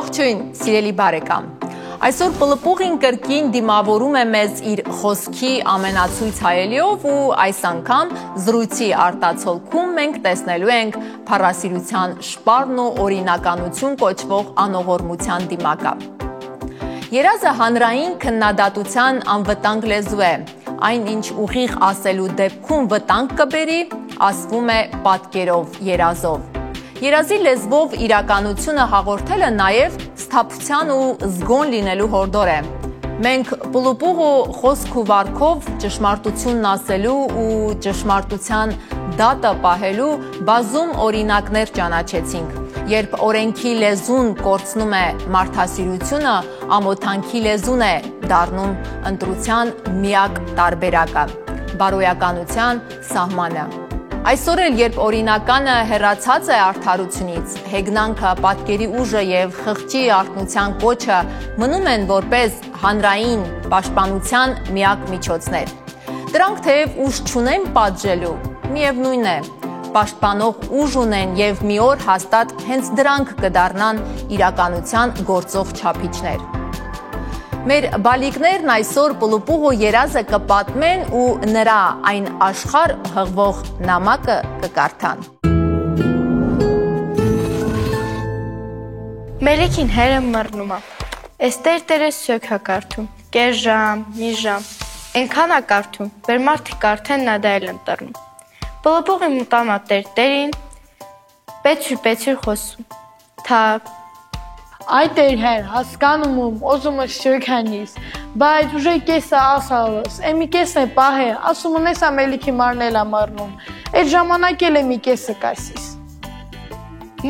Ողջույն, սիրելի բարեկամ։ Այսօր Պլպուղին կրկին դիմավորում է մեզ իր խոսքի ամենացույց հայելիով ու այս անգամ զրույցի արտացոլքում մենք տեսնելու ենք փառասիրության շպարն ու օրինականություն կոչվող անողորմության դիմակապ։ Երազը հանրային քննադատության անվտանգ լեզու է, այն ինչ ուղիղ ասելու դեպքում վտանգ կբերի, ասվում է պատկերով, երազով։ Երազի լեզվով իրականությունը հաղորդելը նաև սթափության ու զգոն լինելու հորդոր է։ Մենք պլուպուղու խոսք ու վարքով ճշմարտությունն ասելու ու ճշմարտության դատը պահելու բազում օրինակներ ճանաչեցինք։ Երբ օրենքի լեզուն կորցնում է մարդասիրությունը, ամոթանքի լեզուն է դառնում ընտրության միակ տարբերակը, բարոյականության սահմանը։ Այսօր էլ, երբ օրինականը հեռացած է արդարությունից, հեգնանքը, պատկերի ուժը և խղճի արթնության կոչը մնում են որպես հանրային պաշտպանության միակ միջոցներ։ Դրանք թեև ուժ չունեն պատժելու, միևնույն է, պաշտպանող ուժ ունեն և մի օր հաստատ հենց դրանք կդառնան իրականության գործող չափիչներ։ Մեր բալիկներն այսօր պլուպուղու երազը կպատմեն ու նրա այն աշխարհ հղվող նամակը կկարդան։ Մելիքին հերը մռնում է, էստեր տերը սյոք է կարդում, կեր ժամ, մի ժամ, ենքան է կարդում, վեր մարդիկ արդեն նա դա էլ ընտրնում։ Պլուպուղի մտանա տերին, պեցյուր խոսում, թակ, Այ տեր հեր, հասկանում օզումը շյոք հանիս, բայց ուժե կեսը ասալս, էմի կես է պահե, ասում ունես ամելիքի մարնել ամարնում, այդ ժամանակ էլ էմի կեսը կասիս։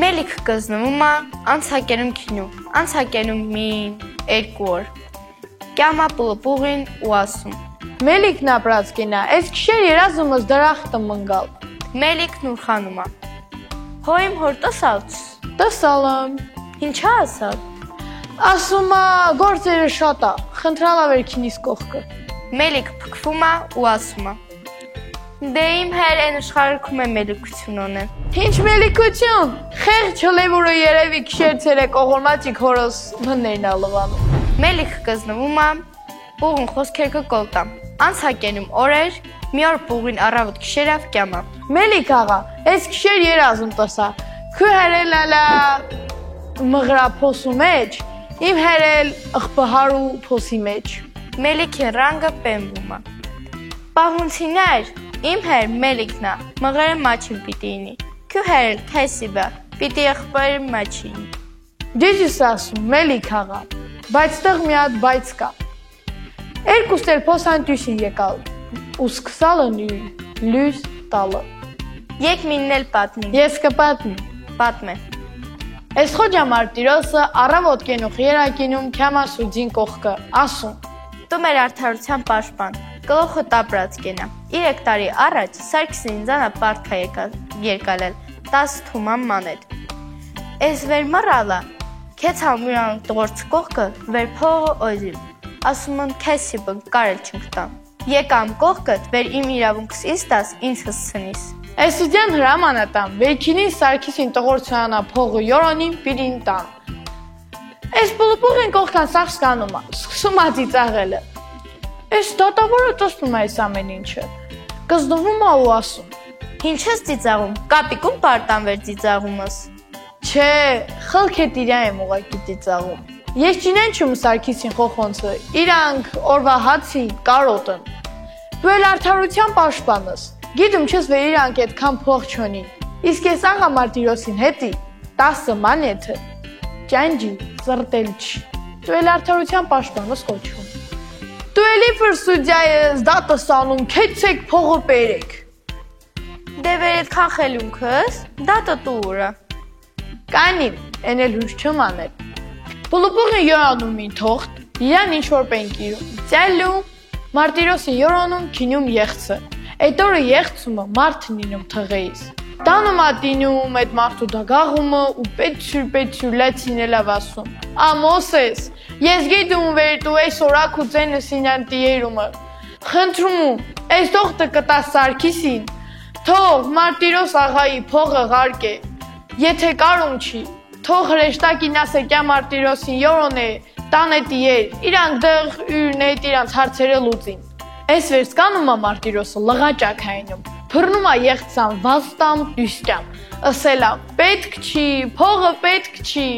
Մելիք կզնվում է, անցակերում քինում, անցակերում մին, երկու օր, կյամա պլուպուղին ու ասում։ Մելիքն ապրած կենա, այս քշեր երազումս դրախտը մնգալ։ Մելիքն ուրխանում է։ Հոյմ հոր տսալց։ Տսալım։ Ինչա ասալ։ Ասում է գործերը շատ է, խնդրալ ավերքինիս կողքը։ Մելիք փքվում է ու ասում է։ Դե իմ հեր են աշխարհքում է մելիքություն ունեն։ Ինչ մելիքություն։ Խեղ չլևուրը երևի քշեր ցերեկ օղորմացիկ հորոս մներն ալվանում։ Մելիք կզնվում է, պուղուն խոսքեր կկոլտամ։ Անցակենում օրեր, մի օր պուղին առավոտ քշերավ կյամա։ Մելիք աղա, այս քշեր երազում տսա։ Քու հերելալա մղրափոսու մեջ, իմ հերել ըխպահարու փոսի մեջ։ Մելիքին ռանգը պեմվում է։ Պահունցիներ, իմ հեր մելիքնա, մղերը մաչին պիտի ինի, քու հերել թեսիբա, պիտի ըխպահարի մաչին։ Դիջիս ասում, մելիք աղա, բայց տեղ մի հատ բայց կա։ Երկուստ էլ փոսանտյուսին եկալ, ու սկսալը լույս տալը։ Եկ մինն էլ պատմին։ Ես կպատմի։ Պատմե։ Այս խոջա մարտիրոսը առավոտ կենուխ երակինում կյամասուձին կողքը, ասում։ Դու մեր արդարության պաշտպան, կլոխը տապրած կենա։ 3 տարի առաջ Սարգսին ինձանա պարտքա երկալել, 10 թուման մանետ։ Ես վեր մռալա, քեծ համուրան տղորց կողքը վեր փողը օզիմ, ասում են քեսի բն կարել չնկտամ։ Եկամ կողքըտ վեր իմ իրավունքս ինստաս ինձ հսցնիս։ Այսուդյան հրամանատան, վերքինին Սարգիսին տղորցանա փողը յորանին պիրին տան։ Այս պլուպուղին կողքան սաղսկանում է, սկսում է ծիծաղելը։ Այս դատավորը տեսնում է այս ամեն ինչը, կզդվում է ու ասում։ Ինչ ես ծիծաղում, կապիկում պարտան վեր ծիծաղումս։ Չէ, խլքետ իրա եմ ուղակի ծիծաղում։ Ես չինեն չում Սարգիսին խոխոնցը, իրանք օրվա հացի կարոտն։ Դու էլ արդարության պաշտպանս։ Գիտում չես վեր իրանք այդքան փող չունին, իսկ ես աղա Մարտիրոսին հետի 10 մանեթը ճանջի զրտել չի, դու էլ արդարության պաշտպանս կոչվում։ Դու էլի ֆրսուդյա ես դատս անում, քեցեք փողը պերեք։ Դե վեր այդքան խելունքս, դատը տուրա։ Կանիմ, են էլ հուշ չմանել։ Պլուպուղին յորանում ին թողտ, իրան ինչ-որ պենքիրում, ծյալում, Մարտիրոսին յորանում քինում եղցը։ Այդ օրը եղցումը մարդն ինում թղեիս։ Տանում ատինում այդ մարդու դագաղումը ու պեցյուր լացին էլավ ասում։ Ամոս ես, ես գիտում վեր դու այս օրակ ու ձենս ինան տիերումը։ Խնդրում, այս թողտը կտա Սարգիսին, թող Մարտիրոս աղայի փողը ղարկ է, եթե կարում չի, թող հրեշտակին ասեկյա Մարտիրոսին յորոնե տանե տիեր, իրանք դեղ ուրնե իրանց հարցերը լուծին։ Այս վերսկանումա Մարտիրոսը լղաճակ հայնում, փռնում է եղծան վաստամ դյուսկամ, ասելա պետք չի, փողը պետք չի։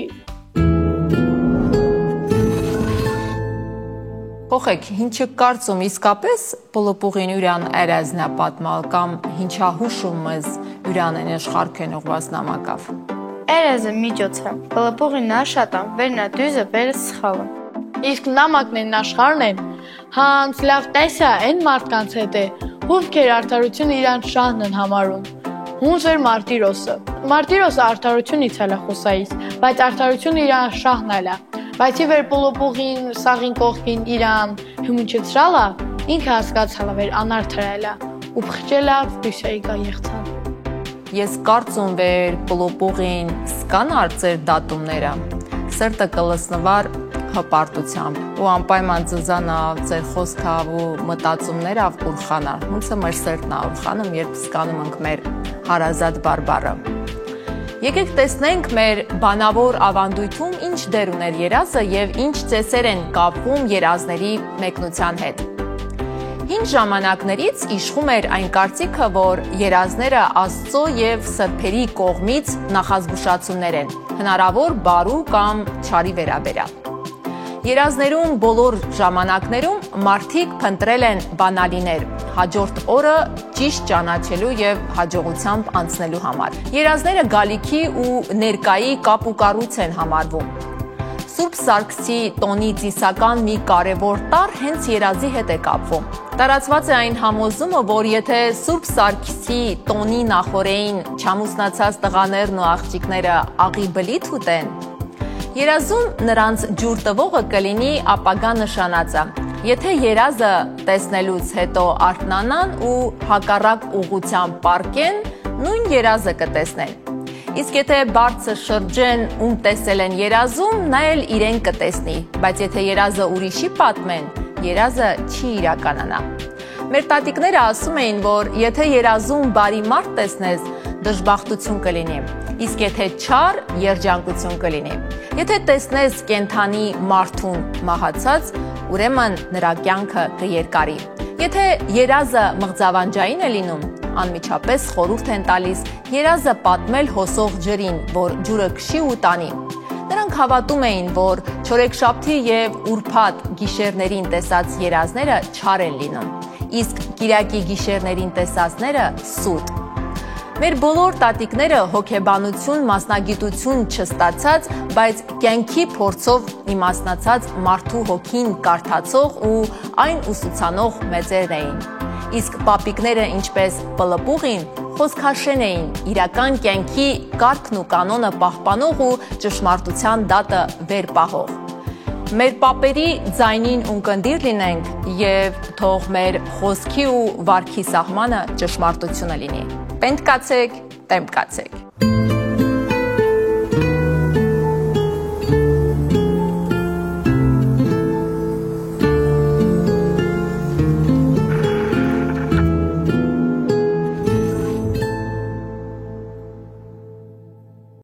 Փոխեք, ինչը կարծում իսկապես Պլոպուղին յուրան երազնա պատմալ կամ ինչա հուշում մեզ յուրան աշխարհքեն ուղված նամակավ։ Երազը միջոց է, Պլոպուղին աշատան, վերնա դույզը վերը սխալը։ Իսկ նամակն են աշխարհն են, հանց լավ տեսա են մարդկանց հետ է, հովքեր արդարությունը իրանց շահն են համարում։ Հունց էր Մարտիրոսը արդարությունից էլ է խոսայիս, բայց արդարությունը իրան շահն էլ է։ Բայց իվեր Պլոպուղին սաղին կողքին իրան հումնչեցրալա, ինքը հասկացալա վեր անարդարայլա, ու փխչելա դյուսայի գա եղցան։ Ես կարծում վեր Պլոպուղին սկան արծեր դատումները, սրտը կլսնվար հպարտությամբ ու անպայման ծզանա ձեր խոսքավ ու մտածումներավ ուրխանար, հունցը մեր սրտնա ուրխանում, երբ սկանում ենք մեր հարազատ բարբարը։ Եկեք տեսնենք մեր բանավոր ավանդույթում ինչ դեր ուներ երազը և ինչ ծեսեր են կապվում երազների մեկնության հետ։ Հին ժամանակներից իշխում էր այն կարծիքը, որ երազները Աստծո և սրբերի կողմից նախազգուշացումներ են, հնարավոր բարու կամ չարի վերաբերյալ։ Երազներում բոլոր ժամանակներում մարդիկ փնտրել են բանալիներ, հաջորդ օրը ճիշտ ճանաչելու և հաջողությամբ անցնելու համար։ Երազները գալիքի ու ներկայի կապ ու կառույց են համարվում։ Սուրբ Սարգսի տոնի ծիսական մի կարևոր տառ հենց երազի հետ է կապվում։ Տարածված է այն համոզումը, որ եթե Սուրբ Սարգսի տոնի նախօրեին չամուսնացած տղաներն ու աղջիկները աղի բլիթ ուտեն, երազում նրանց ջուր տվողը կլինի ապագա նշանածը։ Եթե երազը տեսնելուց հետո արթնանան ու հակառակ ուղղությամբ պառկեն, նույն երազը կտեսնեն։ Իսկ եթե բարձր շրջեն, ում տեսել են երազում, նա էլ իրեն կտեսնի, բայց եթե երազը ուրիշի պատմեն, երազը չի իրականանա։ Մեր տատիկները ասում էին, որ եթե երազում բարի մարդ տեսնես, դժբախտություն կլինի, իսկ եթե չար, երջանկություն կլինի։ Եթե տեսնես կենդանի մարդուն մահացած, ուրեմն նրա կյանքը կերկարի։ Եթե երազը մղձավանջային է լինում, անմիջապես խորհուրդ են տալիս երազը պատմել հոսող ջրին, որ ջուրը քշի ու տանի։ Նրանք հավատում էին, որ չորեքշաբթի և ուրբաթ գիշերներին տեսած երազները չար են լինում, իսկ կիրակի գիշերներին տեսածները սուտ։ Մեր բոլոր տատիկները հոգեբանություն, մասնագիտություն չստացած, բայց կյանքի փորձով իմաստնացած մարդու հոգին կարդացող ու այն ուսուցանող մեծերն էին։ Իսկ պապիկները, ինչպես Պլոպուղին, խոսքաշեն էին, իրական կյանքի կարգն ու կանոնը պահպանող ու ճշմարտության դատը վեր պահող։ Մեր պապերի ձայնին ունկնդիր լինենք և թող մեր խոսքի ու վարքի սահմանը ճշմարտությունը լինի։ Պենդ կացեք, տեմպ կացեք։